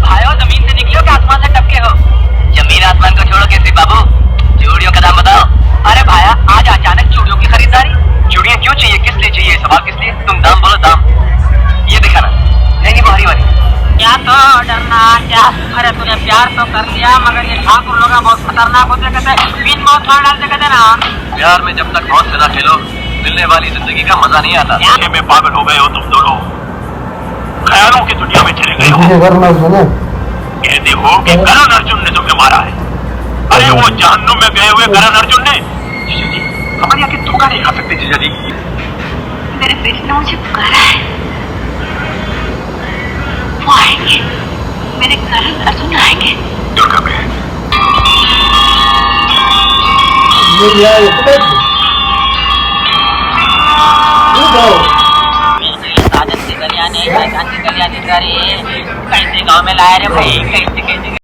भाइयों, जमीन से निकले हो कि आसमान से टपके हो? जमीन आसमान को छोड़ो कैसे बाबू, चूड़ियों का दाम बताओ। अरे भाया, आज अचानक चूड़ियों की खरीदारी? चूड़ियां क्यों चाहिए, किस लिए चाहिए, सवाल किस लिए? तुम दाम बोलो दाम। ये दिखाना, नहीं भारी वाली। क्या तो डरना, क्या अरे तूने प्यार तो कर लिया, मगर ये ठाकुर लोग बहुत खतरनाक होते, कहते बिन बहुत मार डालते, कहते ना। प्यार में जब तक मौत से ना खेलो, मिलने वाली जिंदगी का मजा नहीं आता। ये में पागल हो गए हो तुम दोनों, ख्यालों की दुनिया में चले गए हो। ये देखो कि करण अर्जुन ने तुम्हें मारा है। अरे वो जहन्नुम में गए हुए करण अर्जुन ने। जीजा जी, हमारी आके धोखा नहीं खा सकते जीजा जी। मेरे बेटे ने मुझे पुकारा है, वो आएंगे, मेरे करण अर्जुन आएंगे। दुर्गा में साजन की कल्याणी, कैसे गाँव में लाया रे भाई, कैसे कैसे